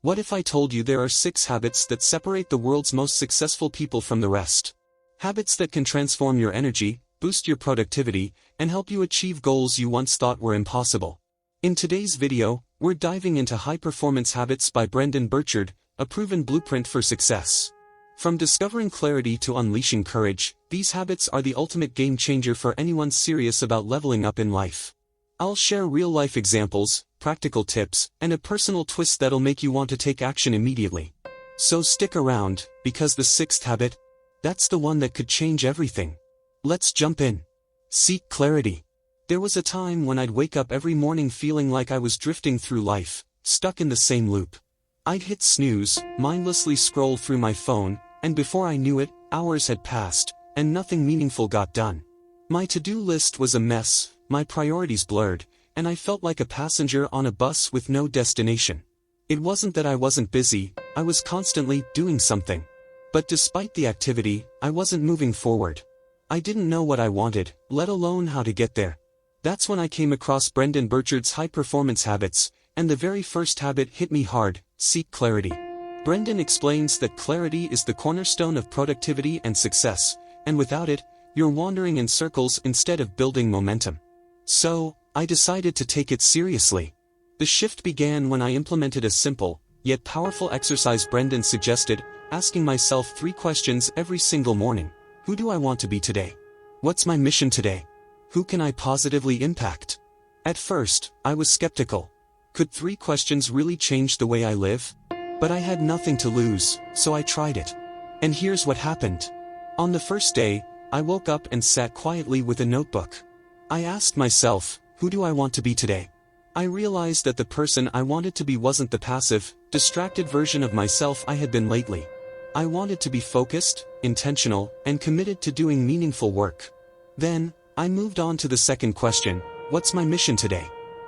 What if I told you there are 6 habits that separate the world's most successful people from the rest? Habits that can transform your energy, boost your productivity, and help you achieve goals you once thought were impossible. In today's video, we're diving into high-performance habits by Brendon Burchard, a proven blueprint for success. From discovering clarity to unleashing courage, these habits are the ultimate game-changer for anyone serious about leveling up in life. I'll share real-life examples, practical tips, and a personal twist that'll make you want to take action immediately. So stick around, because the 6th habit, that's the one that could change everything. Let's jump in. Seek clarity. There was a time when I'd wake up every morning feeling like I was drifting through life, stuck in the same loop. I'd hit snooze, mindlessly scroll through my phone, and before I knew it, hours had passed, and nothing meaningful got done. My to-do list was a mess, my priorities blurred, and I felt like a passenger on a bus with no destination. It wasn't that I wasn't busy, I was constantly doing something. But despite the activity, I wasn't moving forward. I didn't know what I wanted, let alone how to get there. That's when I came across Brendon Burchard's high-performance habits, and the very first habit hit me hard: seek clarity. Brendon explains that clarity is the cornerstone of productivity and success, and without it, you're wandering in circles instead of building momentum. So, I decided to take it seriously. The shift began when I implemented a simple, yet powerful exercise Brendon suggested, asking myself 3 questions every single morning. Who do I want to be today? What's my mission today? Who can I positively impact? At first, I was skeptical. Could 3 questions really change the way I live? But I had nothing to lose, so I tried it. And here's what happened. On the first day, I woke up and sat quietly with a notebook. I asked myself, who do I want to be today? I realized that the person I wanted to be wasn't the passive, distracted version of myself I had been lately. I wanted to be focused, intentional, and committed to doing meaningful work. Then, I moved on to the second question: what's my mission today?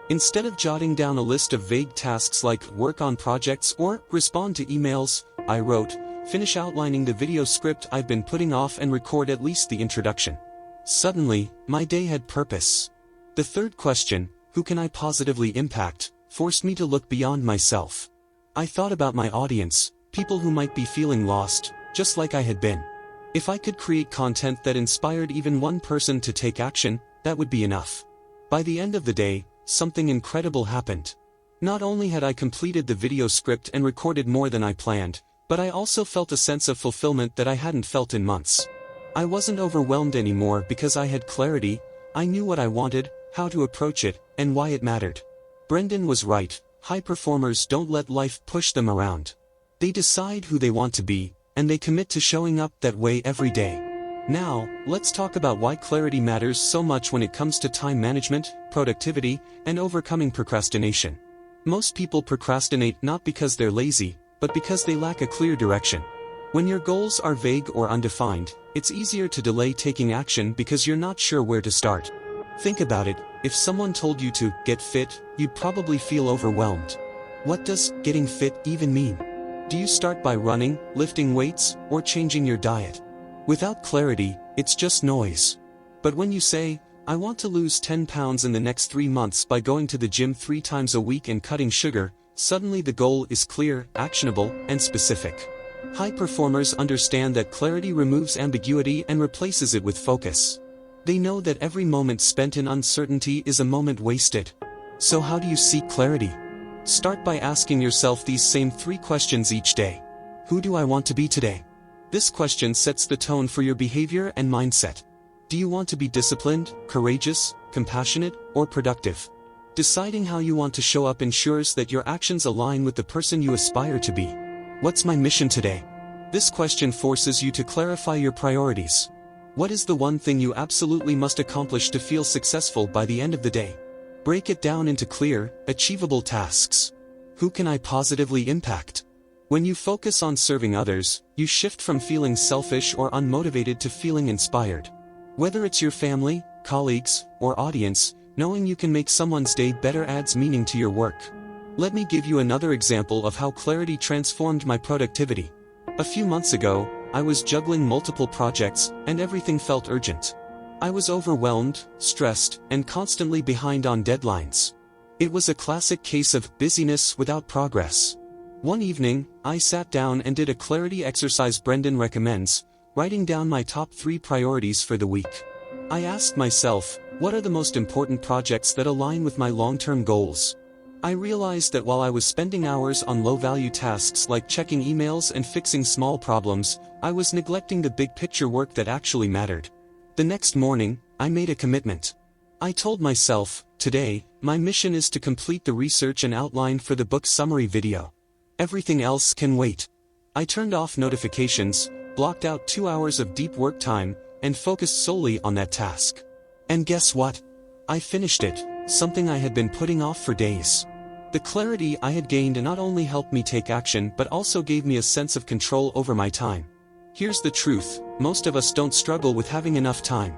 Instead of jotting down a list of vague tasks like work on projects or respond to emails, I wrote, finish outlining the video script I've been putting off and record at least the introduction. Suddenly, my day had purpose. The third question, who can I positively impact, forced me to look beyond myself. I thought about my audience, people who might be feeling lost, just like I had been. If I could create content that inspired even one person to take action, that would be enough. By the end of the day, something incredible happened. Not only had I completed the video script and recorded more than I planned, but I also felt a sense of fulfillment that I hadn't felt in months. I wasn't overwhelmed anymore because I had clarity. I knew what I wanted, how to approach it, and why it mattered. Brendon was right. High performers don't let life push them around. They decide who they want to be, and they commit to showing up that way every day. Now, let's talk about why clarity matters so much when it comes to time management, productivity, and overcoming procrastination. Most people procrastinate not because they're lazy, but because they lack a clear direction. When your goals are vague or undefined, it's easier to delay taking action because you're not sure where to start. Think about it, if someone told you to get fit, you'd probably feel overwhelmed. What does getting fit even mean? Do you start by running, lifting weights, or changing your diet? Without clarity, it's just noise. But when you say, I want to lose 10 pounds in the next 3 months by going to the gym 3 times a week and cutting sugar, suddenly the goal is clear, actionable, and specific. High performers understand that clarity removes ambiguity and replaces it with focus. They know that every moment spent in uncertainty is a moment wasted. So how do you seek clarity? Start by asking yourself these same 3 questions each day. Who do I want to be today? This question sets the tone for your behavior and mindset. Do you want to be disciplined, courageous, compassionate, or productive? Deciding how you want to show up ensures that your actions align with the person you aspire to be. What's my mission today? This question forces you to clarify your priorities. What is the one thing you absolutely must accomplish to feel successful by the end of the day? Break it down into clear, achievable tasks. Who can I positively impact? When you focus on serving others, you shift from feeling selfish or unmotivated to feeling inspired. Whether it's your family, colleagues, or audience, knowing you can make someone's day better adds meaning to your work. Let me give you another example of how clarity transformed my productivity. A few months ago, I was juggling multiple projects, and everything felt urgent. I was overwhelmed, stressed, and constantly behind on deadlines. It was a classic case of busyness without progress. One evening, I sat down and did a clarity exercise Brendon recommends, writing down my top 3 priorities for the week. I asked myself, what are the most important projects that align with my long-term goals? I realized that while I was spending hours on low-value tasks like checking emails and fixing small problems, I was neglecting the big-picture work that actually mattered. The next morning, I made a commitment. I told myself, today, my mission is to complete the research and outline for the book summary video. Everything else can wait. I turned off notifications, blocked out 2 hours of deep work time, and focused solely on that task. And guess what? I finished it, something I had been putting off for days. The clarity I had gained not only helped me take action but also gave me a sense of control over my time. Here's the truth, most of us don't struggle with having enough time.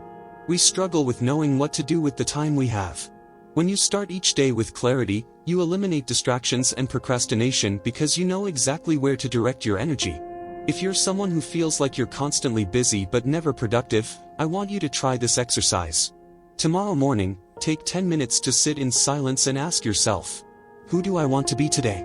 We struggle with knowing what to do with the time we have. When you start each day with clarity, you eliminate distractions and procrastination because you know exactly where to direct your energy. If you're someone who feels like you're constantly busy but never productive, I want you to try this exercise. Tomorrow morning, take 10 minutes to sit in silence and ask yourself, who do I want to be today?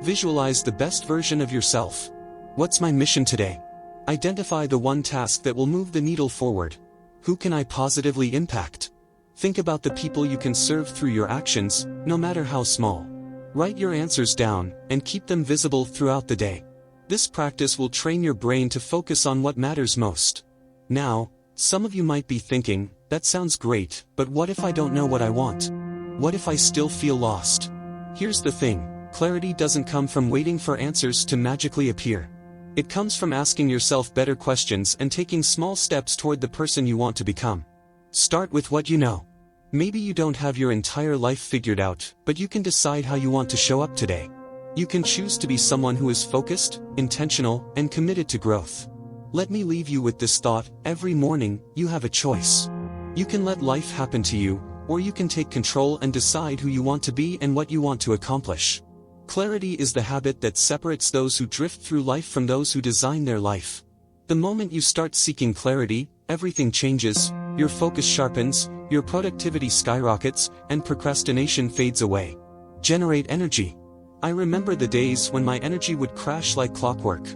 Visualize the best version of yourself. What's my mission today? Identify the one task that will move the needle forward. Who can I positively impact? Think about the people you can serve through your actions, no matter how small. Write your answers down, and keep them visible throughout the day. This practice will train your brain to focus on what matters most. Now, some of you might be thinking, that sounds great, but what if I don't know what I want? What if I still feel lost? Here's the thing, clarity doesn't come from waiting for answers to magically appear. It comes from asking yourself better questions and taking small steps toward the person you want to become. Start with what you know. Maybe you don't have your entire life figured out, but you can decide how you want to show up today. You can choose to be someone who is focused, intentional, and committed to growth. Let me leave you with this thought, every morning, you have a choice. You can let life happen to you, or you can take control and decide who you want to be and what you want to accomplish. Clarity is the habit that separates those who drift through life from those who design their life. The moment you start seeking clarity, everything changes, your focus sharpens, your productivity skyrockets, and procrastination fades away. Generate energy. I remember the days when my energy would crash like clockwork.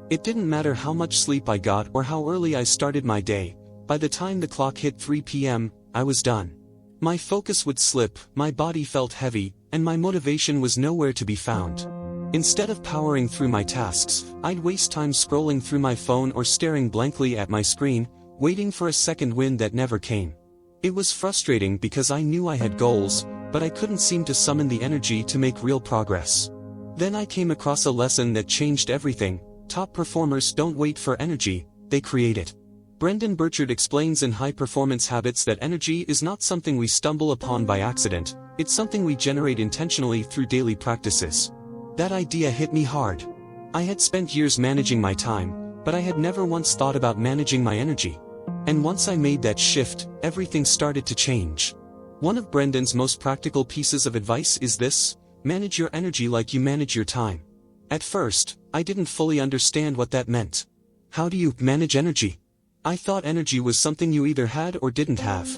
It didn't matter how much sleep I got or how early I started my day, by the time the clock hit 3 p.m., I was done. My focus would slip, my body felt heavy, and my motivation was nowhere to be found. Instead of powering through my tasks, I'd waste time scrolling through my phone or staring blankly at my screen, waiting for a second wind that never came. It was frustrating because I knew I had goals, but I couldn't seem to summon the energy to make real progress. Then I came across a lesson that changed everything. Top performers don't wait for energy, they create it. Brendon Burchard explains in High Performance Habits that energy is not something we stumble upon by accident, it's something we generate intentionally through daily practices. That idea hit me hard. I had spent years managing my time, but I had never once thought about managing my energy. And once I made that shift, everything started to change. One of Brendon's most practical pieces of advice is this: manage your energy like you manage your time. At first, I didn't fully understand what that meant. How do you manage energy? I thought energy was something you either had or didn't have.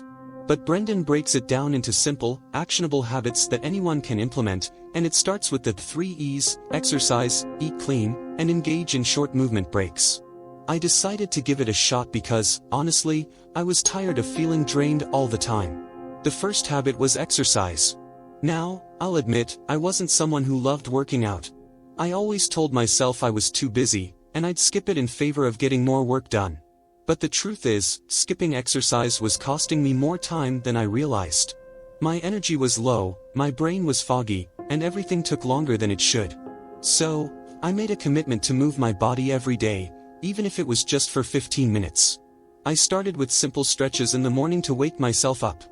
But Brendon breaks it down into simple, actionable habits that anyone can implement, and it starts with the 3 E's: exercise, eat clean, and engage in short movement breaks. I decided to give it a shot because, honestly, I was tired of feeling drained all the time. The first habit was exercise. Now, I'll admit, I wasn't someone who loved working out. I always told myself I was too busy, and I'd skip it in favor of getting more work done. But the truth is, skipping exercise was costing me more time than I realized. My energy was low, my brain was foggy, and everything took longer than it should. So, I made a commitment to move my body every day, even if it was just for 15 minutes. I started with simple stretches in the morning to wake myself up.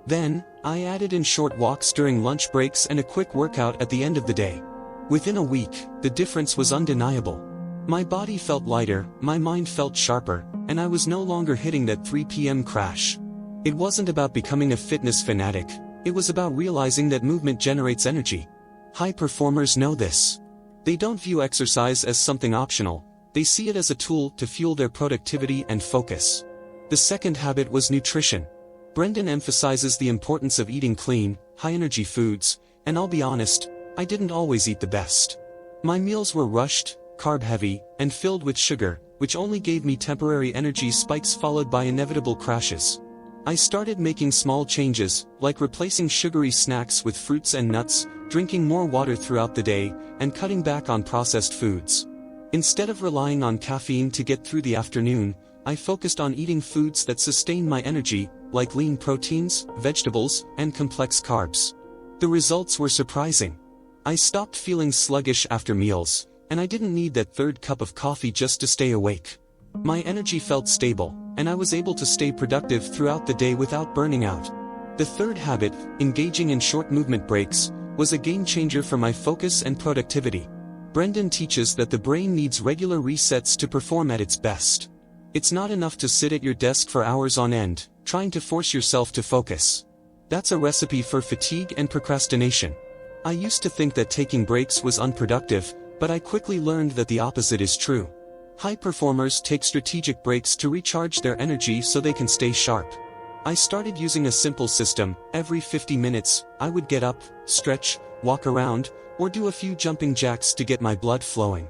Then, I added in short walks during lunch breaks and a quick workout at the end of the day. Within a week, the difference was undeniable. My body felt lighter, my mind felt sharper, and I was no longer hitting that 3 p.m. crash. It wasn't about becoming a fitness fanatic, it was about realizing that movement generates energy. High performers know this. They don't view exercise as something optional, they see it as a tool to fuel their productivity and focus. The second habit was nutrition. Brendon emphasizes the importance of eating clean, high-energy foods, and I'll be honest, I didn't always eat the best. My meals were rushed, carb-heavy, and filled with sugar, which only gave me temporary energy spikes followed by inevitable crashes. I started making small changes, like replacing sugary snacks with fruits and nuts, drinking more water throughout the day, and cutting back on processed foods. Instead of relying on caffeine to get through the afternoon, I focused on eating foods that sustain my energy, like lean proteins, vegetables, and complex carbs. The results were surprising. I stopped feeling sluggish after meals, and I didn't need that third cup of coffee just to stay awake. My energy felt stable, and I was able to stay productive throughout the day without burning out. The third habit, engaging in short movement breaks, was a game changer for my focus and productivity. Brendon teaches that the brain needs regular resets to perform at its best. It's not enough to sit at your desk for hours on end, trying to force yourself to focus. That's a recipe for fatigue and procrastination. I used to think that taking breaks was unproductive, but I quickly learned that the opposite is true. High performers take strategic breaks to recharge their energy so they can stay sharp. I started using a simple system. Every 50 minutes, I would get up, stretch, walk around, or do a few jumping jacks to get my blood flowing.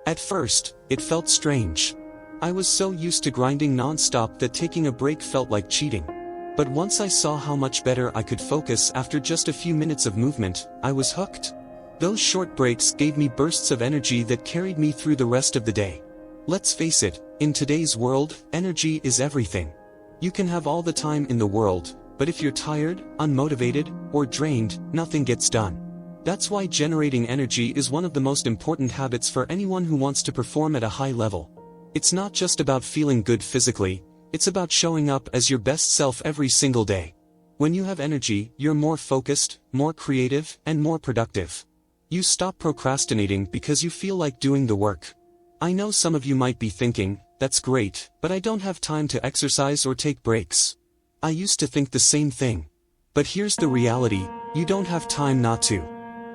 At first, it felt strange. I was so used to grinding non-stop that taking a break felt like cheating. But once I saw how much better I could focus after just a few minutes of movement, I was hooked. Those short breaks gave me bursts of energy that carried me through the rest of the day. Let's face it, in today's world, energy is everything. You can have all the time in the world, but if you're tired, unmotivated, or drained, nothing gets done. That's why generating energy is one of the most important habits for anyone who wants to perform at a high level. It's not just about feeling good physically, it's about showing up as your best self every single day. When you have energy, you're more focused, more creative, and more productive. You stop procrastinating because you feel like doing the work. I know some of you might be thinking, that's great, but I don't have time to exercise or take breaks. I used to think the same thing. But here's the reality, you don't have time not to.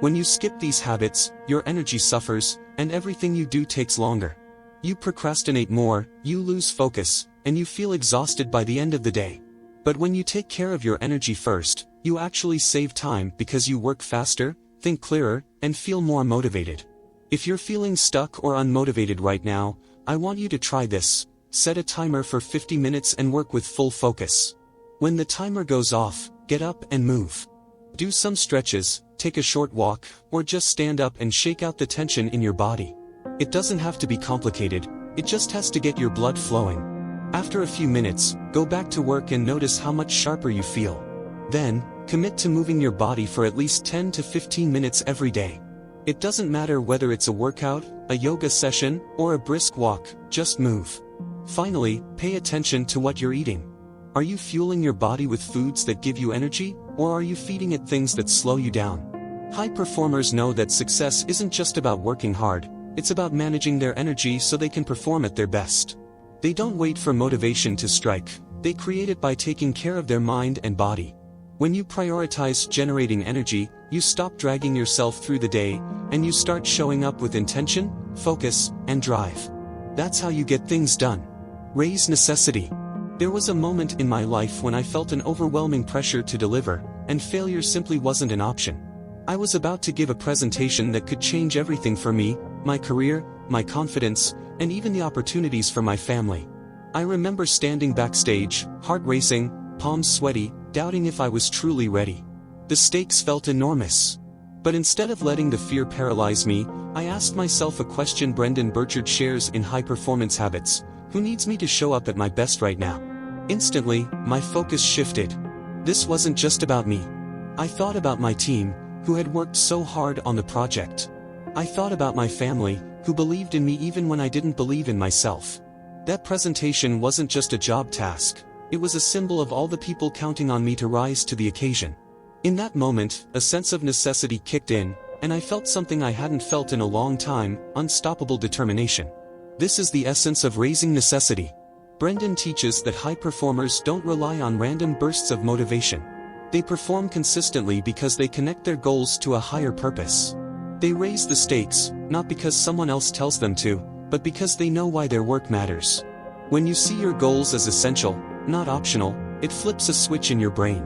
When you skip these habits, your energy suffers, and everything you do takes longer. You procrastinate more, you lose focus, and you feel exhausted by the end of the day. But when you take care of your energy first, you actually save time because you work faster, think clearer, and feel more motivated. If you're feeling stuck or unmotivated right now, I want you to try this. Set a timer for 50 minutes and work with full focus. When the timer goes off, get up and move. Do some stretches, take a short walk, or just stand up and shake out the tension in your body. It doesn't have to be complicated, it just has to get your blood flowing. After a few minutes, go back to work and notice how much sharper you feel. Then, commit to moving your body for at least 10 to 15 minutes every day. It doesn't matter whether it's a workout, a yoga session, or a brisk walk, just move. Finally, pay attention to what you're eating. Are you fueling your body with foods that give you energy, or are you feeding it things that slow you down? High performers know that success isn't just about working hard, it's about managing their energy so they can perform at their best. They don't wait for motivation to strike, they create it by taking care of their mind and body. When you prioritize generating energy, you stop dragging yourself through the day, and you start showing up with intention, focus, and drive. That's how you get things done. Raise necessity. There was a moment in my life when I felt an overwhelming pressure to deliver, and failure simply wasn't an option. I was about to give a presentation that could change everything for me, my career, my confidence, and even the opportunities for my family. I remember standing backstage, heart racing, palms sweaty, doubting if I was truly ready. The stakes felt enormous. But instead of letting the fear paralyze me, I asked myself a question Brendon Burchard shares in High Performance Habits: who needs me to show up at my best right now? Instantly, my focus shifted. This wasn't just about me. I thought about my team, who had worked so hard on the project. I thought about my family, who believed in me even when I didn't believe in myself. That presentation wasn't just a job task, it was a symbol of all the people counting on me to rise to the occasion. In that moment, a sense of necessity kicked in, and I felt something I hadn't felt in a long time: unstoppable determination. This is the essence of raising necessity. Brendon teaches that high performers don't rely on random bursts of motivation. They perform consistently because they connect their goals to a higher purpose. They raise the stakes, not because someone else tells them to, but because they know why their work matters. When you see your goals as essential, not optional, it flips a switch in your brain.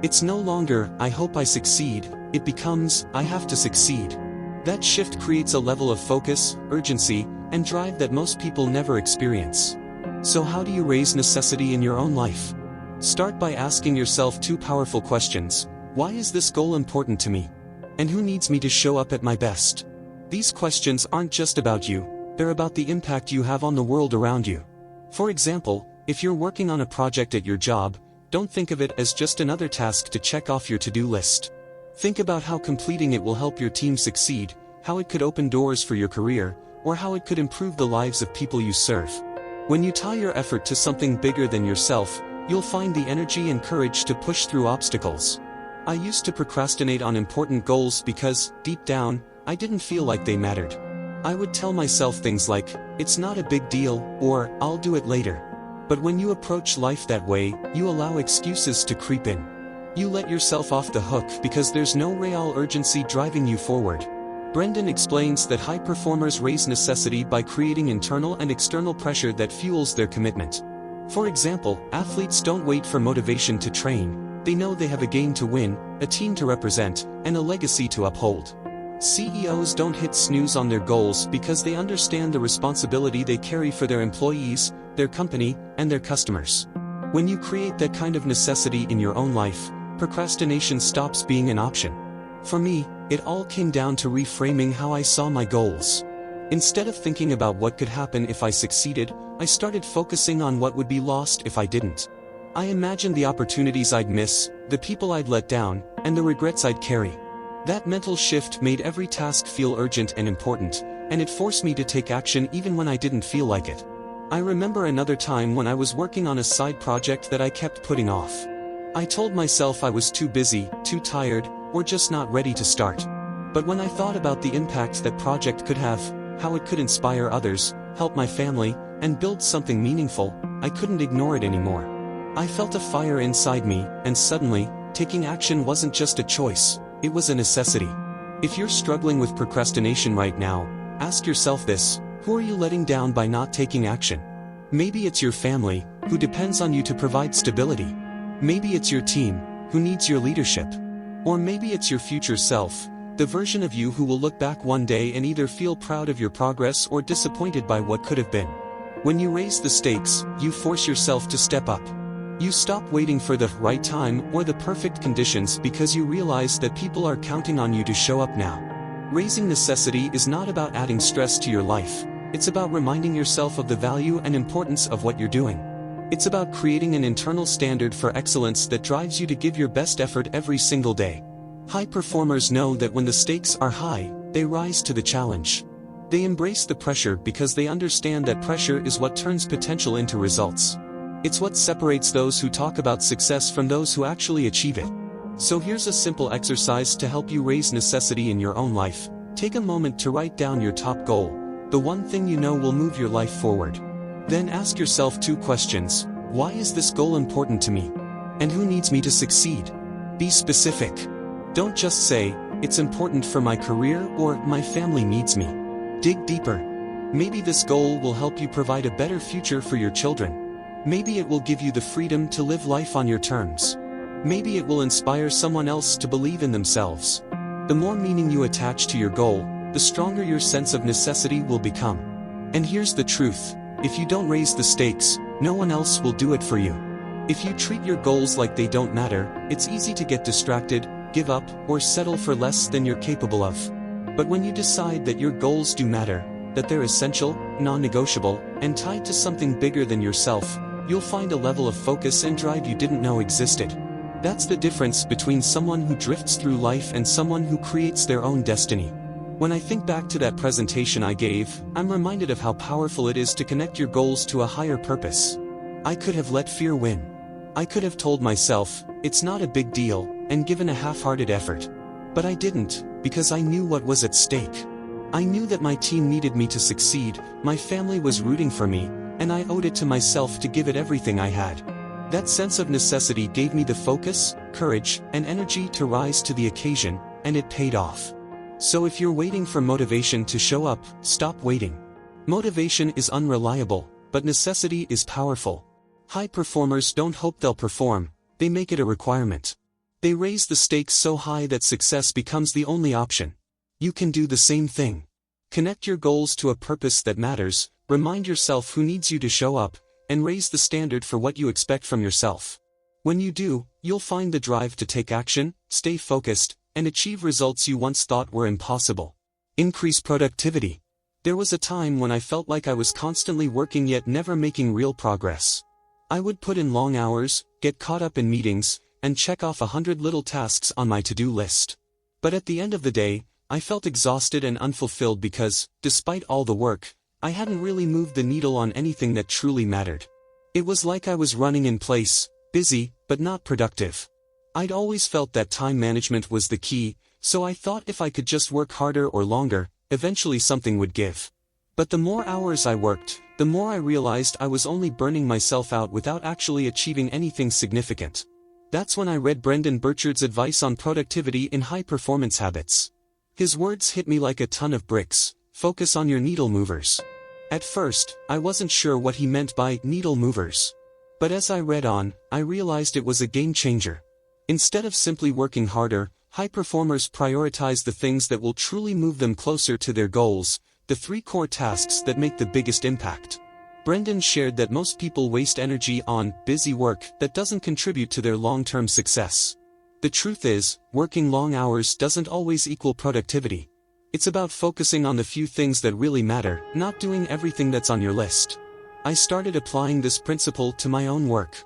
It's no longer, I hope I succeed, it becomes, I have to succeed. That shift creates a level of focus, urgency, and drive that most people never experience. So how do you raise necessity in your own life? Start by asking yourself two powerful questions. Why is this goal important to me? And who needs me to show up at my best? These questions aren't just about you, they're about the impact you have on the world around you. For example, if you're working on a project at your job, don't think of it as just another task to check off your to-do list. Think about how completing it will help your team succeed, how it could open doors for your career, or how it could improve the lives of people you serve. When you tie your effort to something bigger than yourself, you'll find the energy and courage to push through obstacles. I used to procrastinate on important goals because, deep down, I didn't feel like they mattered. I would tell myself things like, "It's not a big deal," or "I'll do it later." But when you approach life that way, you allow excuses to creep in. You let yourself off the hook because there's no real urgency driving you forward. Brendon explains that high performers raise necessity by creating internal and external pressure that fuels their commitment. For example, athletes don't wait for motivation to train. They know they have a game to win, a team to represent, and a legacy to uphold. CEOs don't hit snooze on their goals because they understand the responsibility they carry for their employees, their company, and their customers. When you create that kind of necessity in your own life, procrastination stops being an option. For me, it all came down to reframing how I saw my goals. Instead of thinking about what could happen if I succeeded, I started focusing on what would be lost if I didn't. I imagined the opportunities I'd miss, the people I'd let down, and the regrets I'd carry. That mental shift made every task feel urgent and important, and it forced me to take action even when I didn't feel like it. I remember another time when I was working on a side project that I kept putting off. I told myself I was too busy, too tired, or just not ready to start. But when I thought about the impact that project could have, how it could inspire others, help my family, and build something meaningful, I couldn't ignore it anymore. I felt a fire inside me, and suddenly, taking action wasn't just a choice, it was a necessity. If you're struggling with procrastination right now, ask yourself this: who are you letting down by not taking action? Maybe it's your family, who depends on you to provide stability. Maybe it's your team, who needs your leadership. Or maybe it's your future self, the version of you who will look back one day and either feel proud of your progress or disappointed by what could have been. When you raise the stakes, you force yourself to step up. You stop waiting for the right time or the perfect conditions because you realize that people are counting on you to show up now. Raising necessity is not about adding stress to your life, it's about reminding yourself of the value and importance of what you're doing. It's about creating an internal standard for excellence that drives you to give your best effort every single day. High performers know that when the stakes are high, they rise to the challenge. They embrace the pressure because they understand that pressure is what turns potential into results. It's what separates those who talk about success from those who actually achieve it. So here's a simple exercise to help you raise necessity in your own life. Take a moment to write down your top goal, the one thing you know will move your life forward. Then ask yourself two questions: why is this goal important to me? And who needs me to succeed? Be specific. Don't just say, "It's important for my career" or "My family needs me." Dig deeper. Maybe this goal will help you provide a better future for your children. Maybe it will give you the freedom to live life on your terms. Maybe it will inspire someone else to believe in themselves. The more meaning you attach to your goal, the stronger your sense of necessity will become. And here's the truth: if you don't raise the stakes, no one else will do it for you. If you treat your goals like they don't matter, it's easy to get distracted, give up, or settle for less than you're capable of. But when you decide that your goals do matter, that they're essential, non-negotiable, and tied to something bigger than yourself, you'll find a level of focus and drive you didn't know existed. That's the difference between someone who drifts through life and someone who creates their own destiny. When I think back to that presentation I gave, I'm reminded of how powerful it is to connect your goals to a higher purpose. I could have let fear win. I could have told myself, "It's not a big deal," and given a half-hearted effort. But I didn't, because I knew what was at stake. I knew that my team needed me to succeed, my family was rooting for me, and I owed it to myself to give it everything I had. That sense of necessity gave me the focus, courage, and energy to rise to the occasion, and it paid off. So if you're waiting for motivation to show up, stop waiting. Motivation is unreliable, but necessity is powerful. High performers don't hope they'll perform, they make it a requirement. They raise the stakes so high that success becomes the only option. You can do the same thing. Connect your goals to a purpose that matters, remind yourself who needs you to show up, and raise the standard for what you expect from yourself. When you do, you'll find the drive to take action, stay focused, and achieve results you once thought were impossible. Increase productivity. There was a time when I felt like I was constantly working yet never making real progress. I would put in long hours, get caught up in meetings, and check off 100 little tasks on my to-do list. But at the end of the day, I felt exhausted and unfulfilled because, despite all the work, I hadn't really moved the needle on anything that truly mattered. It was like I was running in place, busy, but not productive. I'd always felt that time management was the key, so I thought if I could just work harder or longer, eventually something would give. But the more hours I worked, the more I realized I was only burning myself out without actually achieving anything significant. That's when I read Brendon Burchard's advice on productivity in high-performance habits. His words hit me like a ton of bricks. Focus on your needle movers. At first, I wasn't sure what he meant by needle movers. But as I read on, I realized it was a game changer. Instead of simply working harder, high performers prioritize the things that will truly move them closer to their goals, the 3 core tasks that make the biggest impact. Brendon shared that most people waste energy on busy work that doesn't contribute to their long-term success. The truth is, working long hours doesn't always equal productivity. It's about focusing on the few things that really matter, not doing everything that's on your list. I started applying this principle to my own work.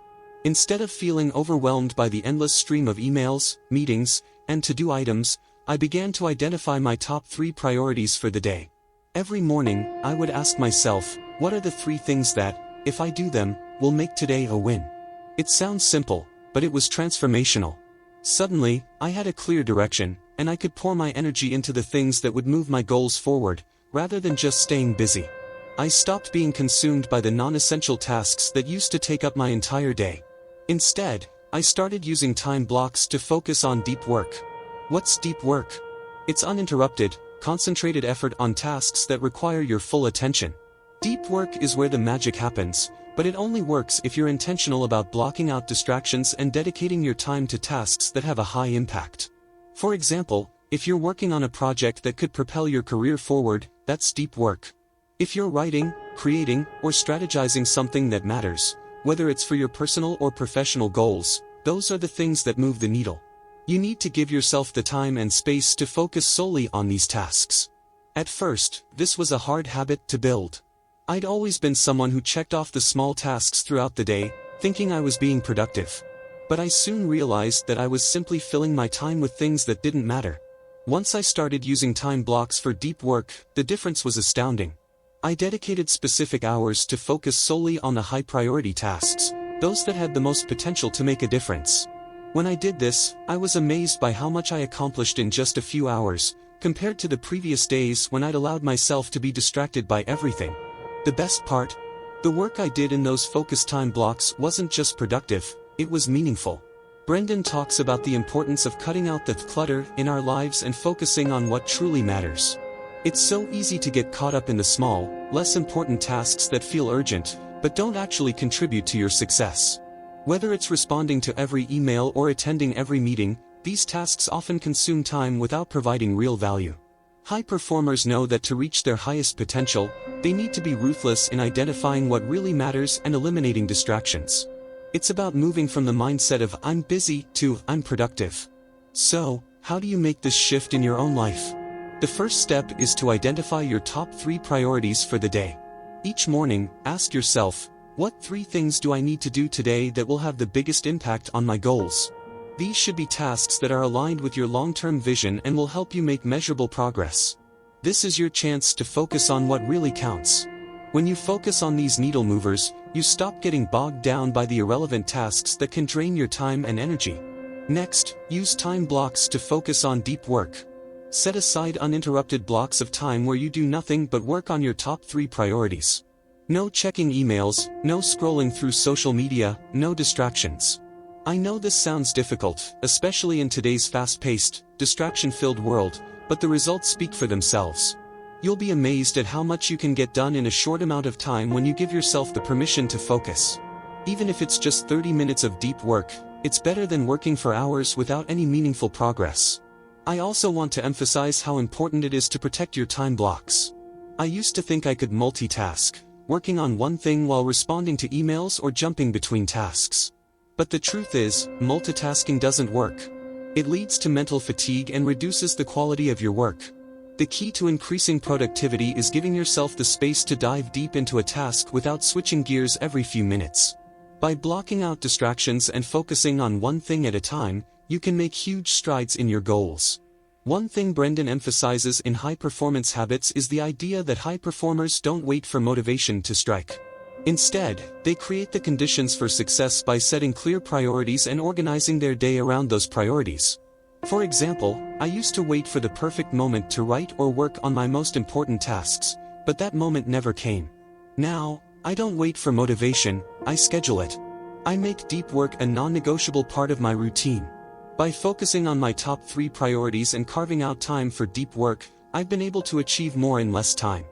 Instead of feeling overwhelmed by the endless stream of emails, meetings, and to-do items, I began to identify my top 3 priorities for the day. Every morning, I would ask myself, what are the 3 things that, if I do them, will make today a win? It sounds simple, but it was transformational. Suddenly, I had a clear direction, and I could pour my energy into the things that would move my goals forward, rather than just staying busy. I stopped being consumed by the non-essential tasks that used to take up my entire day. Instead, I started using time blocks to focus on deep work. What's deep work? It's uninterrupted, concentrated effort on tasks that require your full attention. Deep work is where the magic happens, but it only works if you're intentional about blocking out distractions and dedicating your time to tasks that have a high impact. For example, if you're working on a project that could propel your career forward, that's deep work. If you're writing, creating, or strategizing something that matters, whether it's for your personal or professional goals, those are the things that move the needle. You need to give yourself the time and space to focus solely on these tasks. At first, this was a hard habit to build. I'd always been someone who checked off the small tasks throughout the day, thinking I was being productive. But I soon realized that I was simply filling my time with things that didn't matter. Once I started using time blocks for deep work, the difference was astounding. I dedicated specific hours to focus solely on the high-priority tasks, those that had the most potential to make a difference. When I did this, I was amazed by how much I accomplished in just a few hours, compared to the previous days when I'd allowed myself to be distracted by everything. The best part? The work I did in those focused time blocks wasn't just productive, it was meaningful. Brendon talks about the importance of cutting out the clutter in our lives and focusing on what truly matters. It's so easy to get caught up in the small, less important tasks that feel urgent, but don't actually contribute to your success. Whether it's responding to every email or attending every meeting, these tasks often consume time without providing real value. High performers know that to reach their highest potential, they need to be ruthless in identifying what really matters and eliminating distractions. It's about moving from the mindset of "I'm busy" to "I'm productive." So, how do you make this shift in your own life? The first step is to identify your top 3 priorities for the day. Each morning, ask yourself, what 3 things do I need to do today that will have the biggest impact on my goals? These should be tasks that are aligned with your long-term vision and will help you make measurable progress. This is your chance to focus on what really counts. When you focus on these needle movers, you stop getting bogged down by the irrelevant tasks that can drain your time and energy. Next, use time blocks to focus on deep work. Set aside uninterrupted blocks of time where you do nothing but work on your top 3 priorities. No checking emails, no scrolling through social media, no distractions. I know this sounds difficult, especially in today's fast-paced, distraction-filled world, but the results speak for themselves. You'll be amazed at how much you can get done in a short amount of time when you give yourself the permission to focus. Even if it's just 30 minutes of deep work, it's better than working for hours without any meaningful progress. I also want to emphasize how important it is to protect your time blocks. I used to think I could multitask, working on one thing while responding to emails or jumping between tasks. But the truth is, multitasking doesn't work. It leads to mental fatigue and reduces the quality of your work. The key to increasing productivity is giving yourself the space to dive deep into a task without switching gears every few minutes. By blocking out distractions and focusing on one thing at a time, you can make huge strides in your goals. One thing Brendon emphasizes in high-performance habits is the idea that high performers don't wait for motivation to strike. Instead, they create the conditions for success by setting clear priorities and organizing their day around those priorities. For example, I used to wait for the perfect moment to write or work on my most important tasks, but that moment never came. Now, I don't wait for motivation, I schedule it. I make deep work a non-negotiable part of my routine. By focusing on my top 3 priorities and carving out time for deep work, I've been able to achieve more in less time.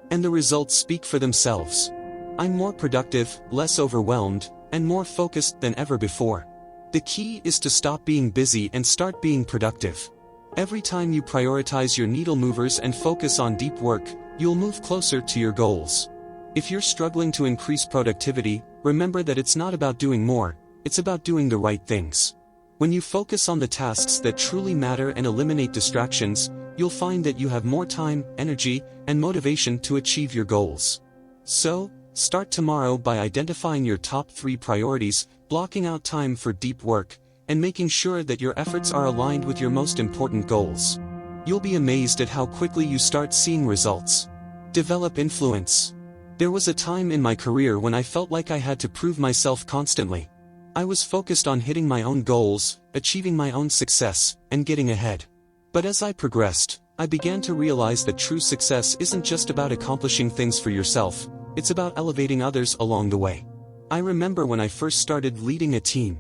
And the results speak for themselves. I'm more productive, less overwhelmed, and more focused than ever before. The key is to stop being busy and start being productive. Every time you prioritize your needle movers and focus on deep work, you'll move closer to your goals. If you're struggling to increase productivity, remember that it's not about doing more, it's about doing the right things. When you focus on the tasks that truly matter and eliminate distractions, you'll find that you have more time, energy, and motivation to achieve your goals. So, start tomorrow by identifying your top 3 priorities, blocking out time for deep work, and making sure that your efforts are aligned with your most important goals. You'll be amazed at how quickly you start seeing results. Develop influence. There was a time in my career when I felt like I had to prove myself constantly. I was focused on hitting my own goals, achieving my own success, and getting ahead. But as I progressed, I began to realize that true success isn't just about accomplishing things for yourself, it's about elevating others along the way. I remember when I first started leading a team.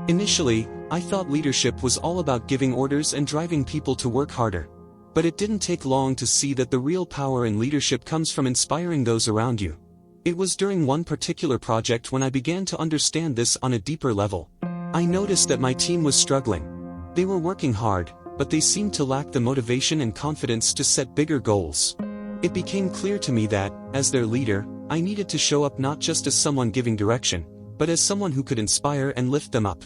Initially, I thought leadership was all about giving orders and driving people to work harder. But it didn't take long to see that the real power in leadership comes from inspiring those around you. It was during one particular project when I began to understand this on a deeper level. I noticed that my team was struggling. They were working hard, but they seemed to lack the motivation and confidence to set bigger goals. It became clear to me that, as their leader, I needed to show up not just as someone giving direction, but as someone who could inspire and lift them up.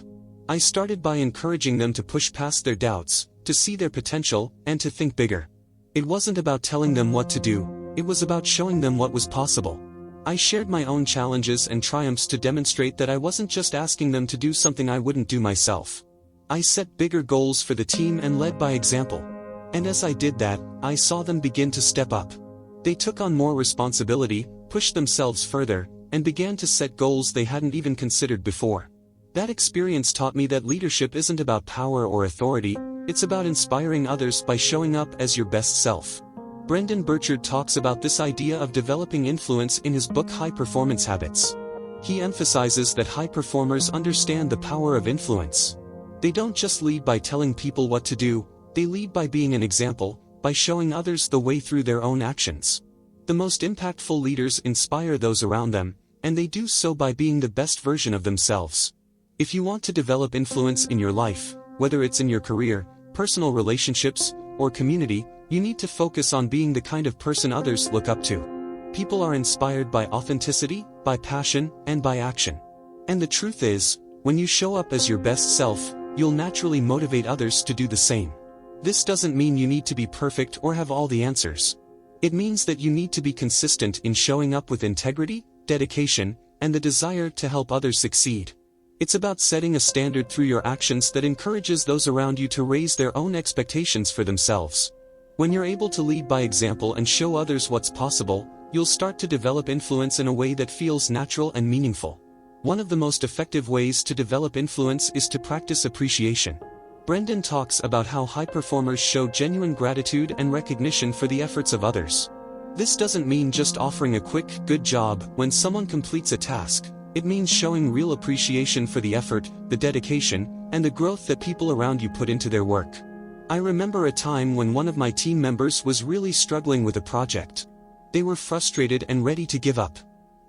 I started by encouraging them to push past their doubts, to see their potential, and to think bigger. It wasn't about telling them what to do, it was about showing them what was possible. I shared my own challenges and triumphs to demonstrate that I wasn't just asking them to do something I wouldn't do myself. I set bigger goals for the team and led by example. And as I did that, I saw them begin to step up. They took on more responsibility, pushed themselves further, and began to set goals they hadn't even considered before. That experience taught me that leadership isn't about power or authority, it's about inspiring others by showing up as your best self. Brendon Burchard talks about this idea of developing influence in his book High Performance Habits. He emphasizes that high performers understand the power of influence. They don't just lead by telling people what to do, they lead by being an example, by showing others the way through their own actions. The most impactful leaders inspire those around them, and they do so by being the best version of themselves. If you want to develop influence in your life, whether it's in your career, personal relationships, or community, you need to focus on being the kind of person others look up to. People are inspired by authenticity, by passion, and by action. And the truth is, when you show up as your best self, you'll naturally motivate others to do the same. This doesn't mean you need to be perfect or have all the answers. It means that you need to be consistent in showing up with integrity, dedication, and the desire to help others succeed. It's about setting a standard through your actions that encourages those around you to raise their own expectations for themselves. When you're able to lead by example and show others what's possible, you'll start to develop influence in a way that feels natural and meaningful. One of the most effective ways to develop influence is to practice appreciation. Brendon talks about how high performers show genuine gratitude and recognition for the efforts of others. This doesn't mean just offering a quick, good job when someone completes a task. It means showing real appreciation for the effort, the dedication, and the growth that people around you put into their work. I remember a time when one of my team members was really struggling with a project. They were frustrated and ready to give up.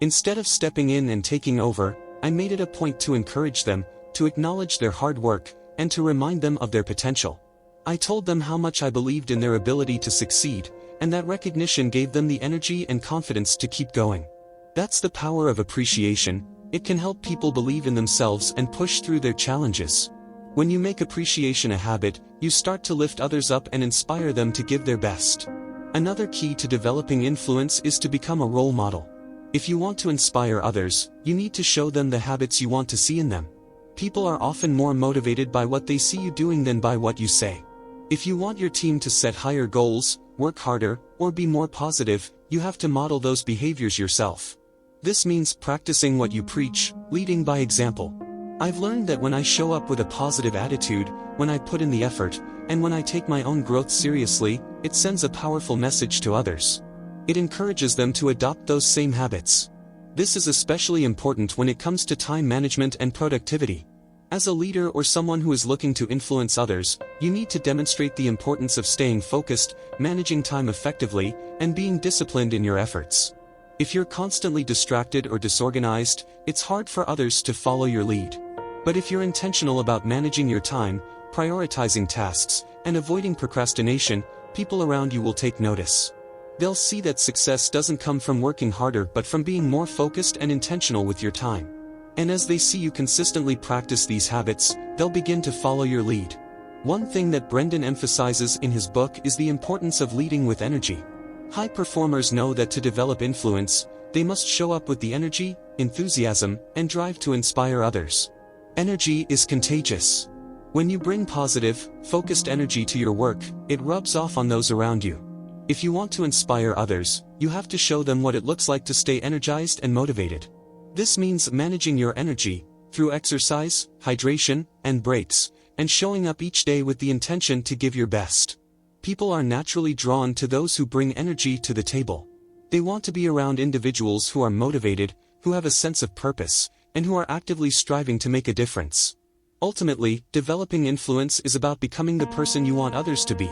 Instead of stepping in and taking over, I made it a point to encourage them, to acknowledge their hard work, and to remind them of their potential. I told them how much I believed in their ability to succeed, and that recognition gave them the energy and confidence to keep going. That's the power of appreciation. It can help people believe in themselves and push through their challenges. When you make appreciation a habit, you start to lift others up and inspire them to give their best. Another key to developing influence is to become a role model. If you want to inspire others, you need to show them the habits you want to see in them. People are often more motivated by what they see you doing than by what you say. If you want your team to set higher goals, work harder, or be more positive, you have to model those behaviors yourself. This means practicing what you preach, leading by example. I've learned that when I show up with a positive attitude, when I put in the effort, and when I take my own growth seriously, it sends a powerful message to others. It encourages them to adopt those same habits. This is especially important when it comes to time management and productivity. As a leader or someone who is looking to influence others, you need to demonstrate the importance of staying focused, managing time effectively, and being disciplined in your efforts. If you're constantly distracted or disorganized, it's hard for others to follow your lead. But if you're intentional about managing your time, prioritizing tasks, and avoiding procrastination, people around you will take notice. They'll see that success doesn't come from working harder but from being more focused and intentional with your time. And as they see you consistently practice these habits, they'll begin to follow your lead. One thing that Brendon emphasizes in his book is the importance of leading with energy. High performers know that to develop influence, they must show up with the energy, enthusiasm, and drive to inspire others. Energy is contagious. When you bring positive, focused energy to your work, it rubs off on those around you. If you want to inspire others, you have to show them what it looks like to stay energized and motivated. This means managing your energy, through exercise, hydration, and breaks, and showing up each day with the intention to give your best. People are naturally drawn to those who bring energy to the table. They want to be around individuals who are motivated, who have a sense of purpose, and who are actively striving to make a difference. Ultimately, developing influence is about becoming the person you want others to be.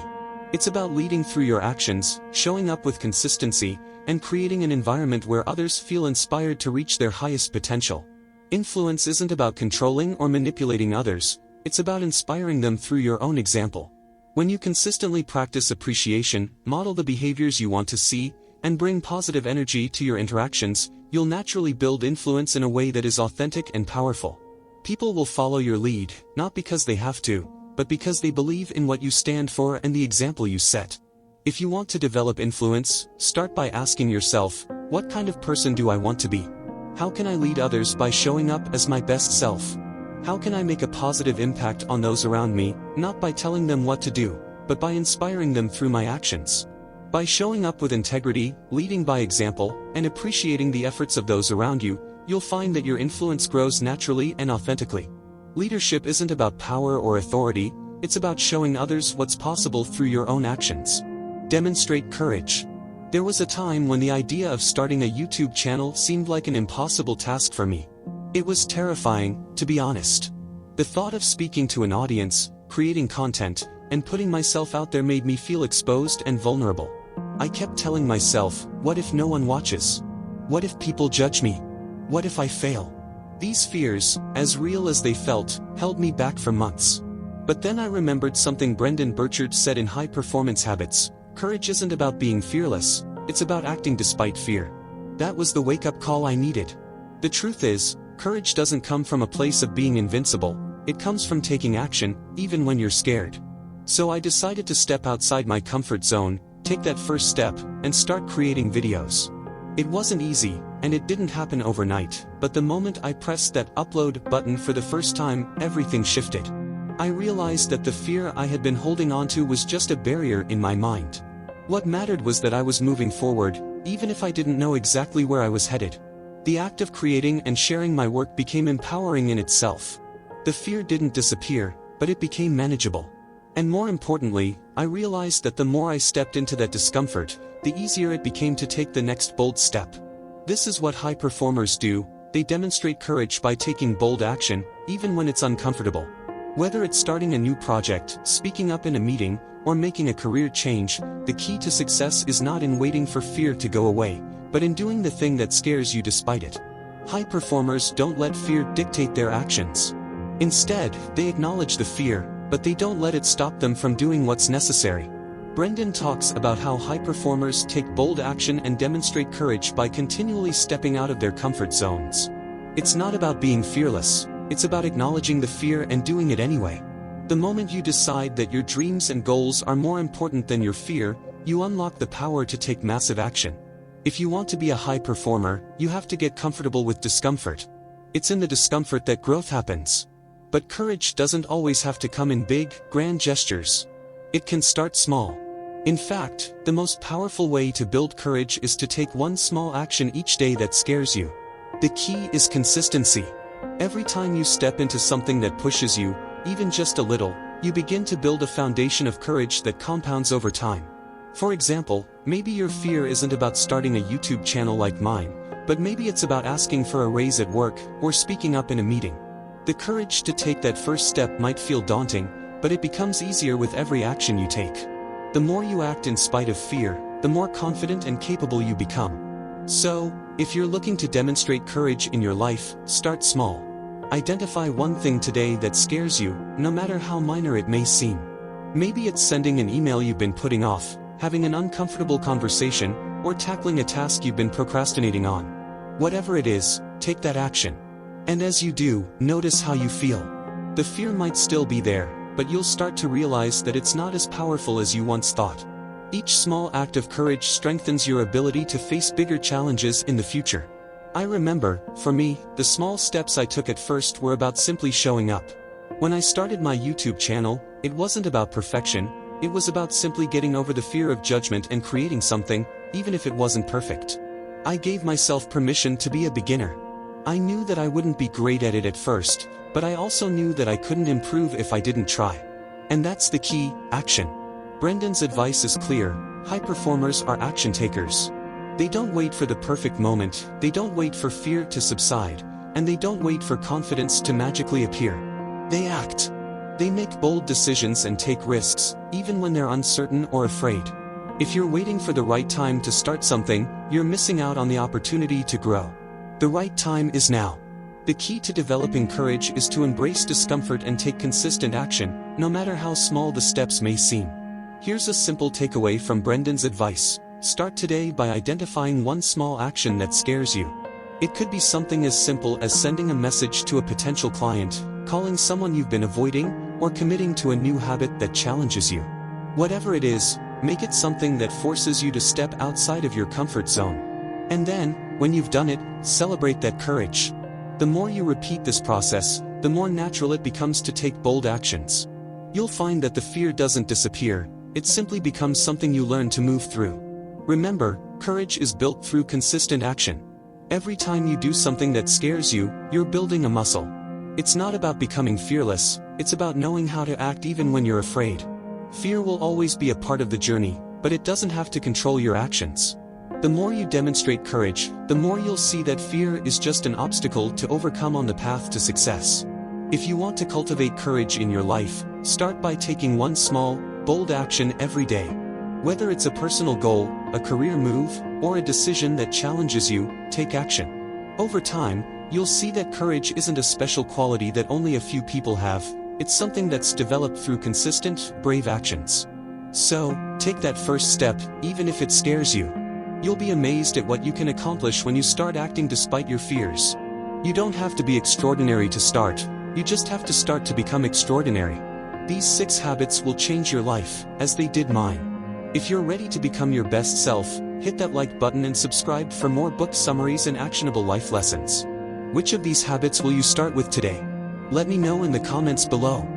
It's about leading through your actions, showing up with consistency, and creating an environment where others feel inspired to reach their highest potential. Influence isn't about controlling or manipulating others, it's about inspiring them through your own example. When you consistently practice appreciation, model the behaviors you want to see, and bring positive energy to your interactions, you'll naturally build influence in a way that is authentic and powerful. People will follow your lead, not because they have to, but because they believe in what you stand for and the example you set. If you want to develop influence, start by asking yourself, what kind of person do I want to be? How can I lead others by showing up as my best self? How can I make a positive impact on those around me, not by telling them what to do, but by inspiring them through my actions? By showing up with integrity, leading by example, and appreciating the efforts of those around you, you'll find that your influence grows naturally and authentically. Leadership isn't about power or authority, it's about showing others what's possible through your own actions. Demonstrate courage. There was a time when the idea of starting a YouTube channel seemed like an impossible task for me. It was terrifying, to be honest. The thought of speaking to an audience, creating content, and putting myself out there made me feel exposed and vulnerable. I kept telling myself, what if no one watches? What if people judge me? What if I fail? These fears, as real as they felt, held me back for months. But then I remembered something Brendon Burchard said in High Performance Habits: courage isn't about being fearless, it's about acting despite fear. That was the wake-up call I needed. The truth is, courage doesn't come from a place of being invincible, it comes from taking action, even when you're scared. So I decided to step outside my comfort zone, take that first step, and start creating videos. It wasn't easy, and it didn't happen overnight, but the moment I pressed that upload button for the first time, everything shifted. I realized that the fear I had been holding onto was just a barrier in my mind. What mattered was that I was moving forward, even if I didn't know exactly where I was headed. The act of creating and sharing my work became empowering in itself. The fear didn't disappear, but it became manageable. And more importantly, I realized that the more I stepped into that discomfort, the easier it became to take the next bold step. This is what high performers do, they demonstrate courage by taking bold action, even when it's uncomfortable. Whether it's starting a new project, speaking up in a meeting, or making a career change, the key to success is not in waiting for fear to go away, but in doing the thing that scares you despite it. High performers don't let fear dictate their actions. Instead, they acknowledge the fear, but they don't let it stop them from doing what's necessary. Brendon talks about how high performers take bold action and demonstrate courage by continually stepping out of their comfort zones. It's not about being fearless, it's about acknowledging the fear and doing it anyway. The moment you decide that your dreams and goals are more important than your fear, you unlock the power to take massive action. If you want to be a high performer, you have to get comfortable with discomfort. It's in the discomfort that growth happens. But courage doesn't always have to come in big, grand gestures. It can start small. In fact, the most powerful way to build courage is to take one small action each day that scares you. The key is consistency. Every time you step into something that pushes you, even just a little, you begin to build a foundation of courage that compounds over time. For example, maybe your fear isn't about starting a YouTube channel like mine, but maybe it's about asking for a raise at work or speaking up in a meeting. The courage to take that first step might feel daunting, but it becomes easier with every action you take. The more you act in spite of fear, the more confident and capable you become. So, if you're looking to demonstrate courage in your life, start small. Identify one thing today that scares you, no matter how minor it may seem. Maybe it's sending an email you've been putting off, having an uncomfortable conversation, or tackling a task you've been procrastinating on. Whatever it is, take that action. And as you do, notice how you feel. The fear might still be there, but you'll start to realize that it's not as powerful as you once thought. Each small act of courage strengthens your ability to face bigger challenges in the future. I remember, for me, the small steps I took at first were about simply showing up. When I started my YouTube channel, it wasn't about perfection, it was about simply getting over the fear of judgment and creating something, even if it wasn't perfect. I gave myself permission to be a beginner. I knew that I wouldn't be great at it at first, but I also knew that I couldn't improve if I didn't try. And that's the key, action. Brendon's advice is clear: high performers are action takers. They don't wait for the perfect moment, they don't wait for fear to subside, and they don't wait for confidence to magically appear. They act. They make bold decisions and take risks, even when they're uncertain or afraid. If you're waiting for the right time to start something, you're missing out on the opportunity to grow. The right time is now. The key to developing courage is to embrace discomfort and take consistent action, no matter how small the steps may seem. Here's a simple takeaway from Brendon's advice. Start today by identifying one small action that scares you. It could be something as simple as sending a message to a potential client, calling someone you've been avoiding, or committing to a new habit that challenges you. Whatever it is, make it something that forces you to step outside of your comfort zone. And then, when you've done it, celebrate that courage. The more you repeat this process, the more natural it becomes to take bold actions. You'll find that the fear doesn't disappear, it simply becomes something you learn to move through. Remember, courage is built through consistent action. Every time you do something that scares you, you're building a muscle. It's not about becoming fearless, it's about knowing how to act even when you're afraid. Fear will always be a part of the journey, but it doesn't have to control your actions. The more you demonstrate courage, the more you'll see that fear is just an obstacle to overcome on the path to success. If you want to cultivate courage in your life, start by taking one small, bold action every day. Whether it's a personal goal, a career move, or a decision that challenges you, take action. Over time, you'll see that courage isn't a special quality that only a few people have, it's something that's developed through consistent, brave actions. So, take that first step, even if it scares you. You'll be amazed at what you can accomplish when you start acting despite your fears. You don't have to be extraordinary to start, you just have to start to become extraordinary. These 6 habits will change your life, as they did mine. If you're ready to become your best self, hit that like button and subscribe for more book summaries and actionable life lessons. Which of these habits will you start with today? Let me know in the comments below.